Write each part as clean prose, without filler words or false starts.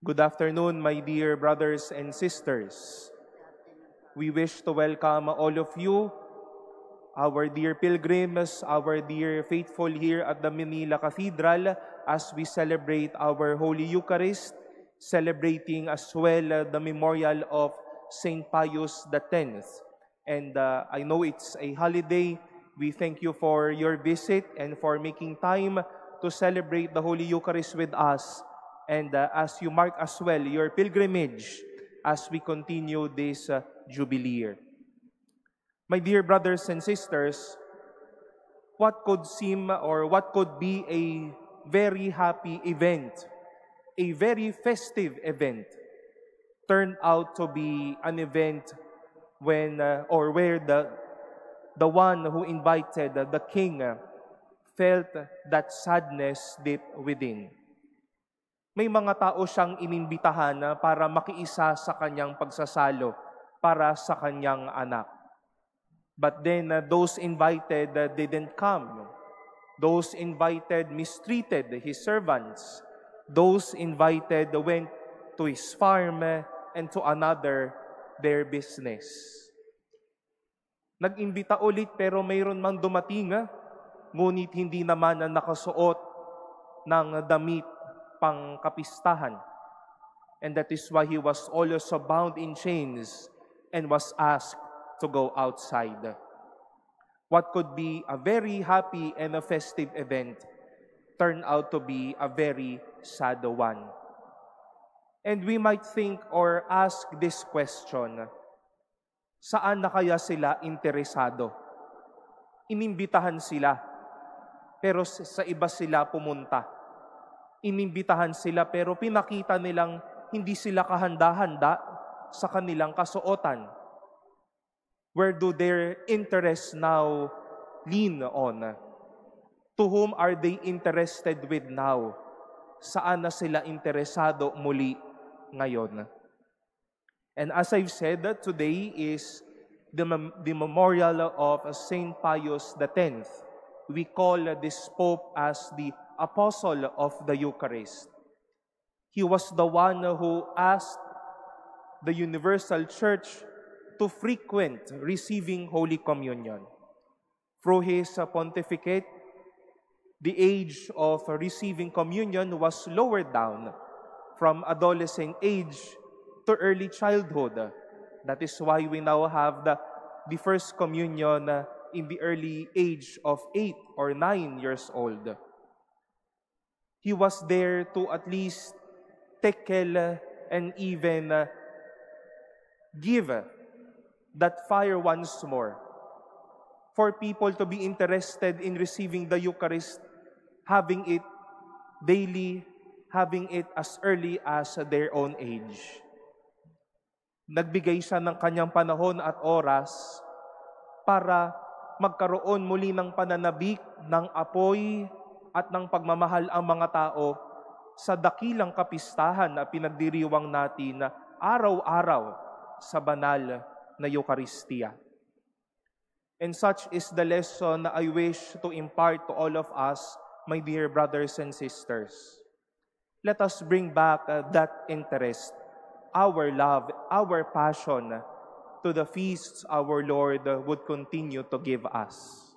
Good afternoon, my dear brothers and sisters. We wish to welcome all of you, our dear pilgrims, our dear faithful here at the Manila Cathedral as we celebrate our Holy Eucharist, celebrating as well the memorial of Saint Pius X. And I know it's a holiday. We thank you for your visit and for making time to celebrate the Holy Eucharist with us. And as you mark as well your pilgrimage as we continue this Jubilee year. My dear brothers and sisters, what could seem or what could be a very happy event, a very festive event, turned out to be an event when or where the one who invited the king felt that sadness deep within. May mga tao siyang inimbitahan para makiisa sa kanyang pagsasalo para sa kanyang anak. But then those invited didn't come. Those invited mistreated his servants. Those invited went to his farm and to another their business. Nag-imbita ulit pero mayroon mang dumating, ngunit hindi naman nakasuot ng damit pangkapistahan. And that is why he was also bound in chains and was asked to go outside. What could be a very happy and a festive event turned out to be a very sad one. And we might think or ask this question, saan na kaya sila interesado? Inimbitahan sila, pero sa iba sila pumunta. Inimbitahan sila pero pinakita nilang hindi sila kahanda-handa sa kanilang kasuotan. Where do their interests now lean on? To whom are they interested with now? Saan na sila interesado muli ngayon? And as I've said, today is the memorial of Saint Pius X. We call this Pope as the Apostle of the Eucharist. He was the one who asked the Universal Church to frequent receiving Holy Communion. Through his pontificate, the age of receiving communion was lowered down from adolescent age to early childhood. That is why we now have the first communion in the early age of 8 or 9 years old. He was there to at least tackle and even give that fire once more for people to be interested in receiving the Eucharist, having it daily, having it as early as their own age. Nagbigay siya ng kanyang panahon at oras para magkaroon muli ng pananabik, ng apoy, at ng pagmamahal ang mga tao sa dakilang kapistahan na pinagdiriwang natin na araw-araw sa banal na Eucharistia. And such is the lesson I wish to impart to all of us, my dear brothers and sisters. Let us bring back that interest, our love, our passion to the feasts our Lord would continue to give us.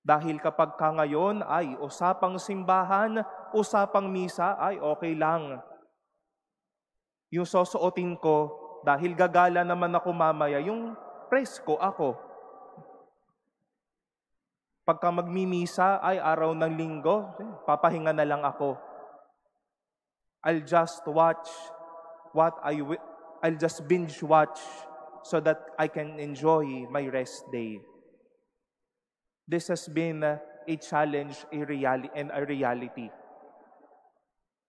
Dahil kapag ka ngayon ay usapang simbahan, usapang misa, ay okay lang. Yung susuotin ko, dahil gagala naman ako mamaya, yung presko ako. Pagka magmimisa, ay araw ng linggo, papahinga na lang ako. I'll just watch I'll just binge watch so that I can enjoy my rest day. This has been a challenge, a reality.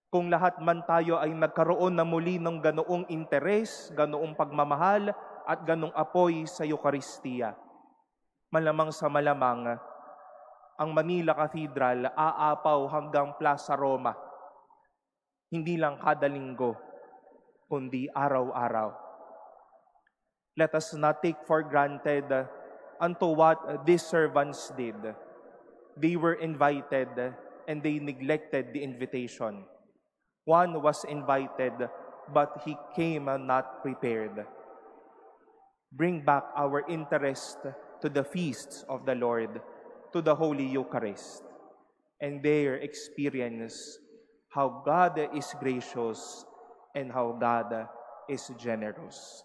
Kung lahat man tayo ay nagkaroon na muli ng ganoong interes, ganoong pagmamahal, at ganoong apoy sa Eucharistia, malamang sa malamang, ang Manila Cathedral aapaw hanggang Plaza Roma. Hindi lang kada linggo, kundi araw-araw. Let us not take for granted unto what these servants did. They were invited and they neglected the invitation. One was invited, but he came not prepared. Bring back our interest to the feasts of the Lord, to the Holy Eucharist, and there experience how God is gracious and how God is generous.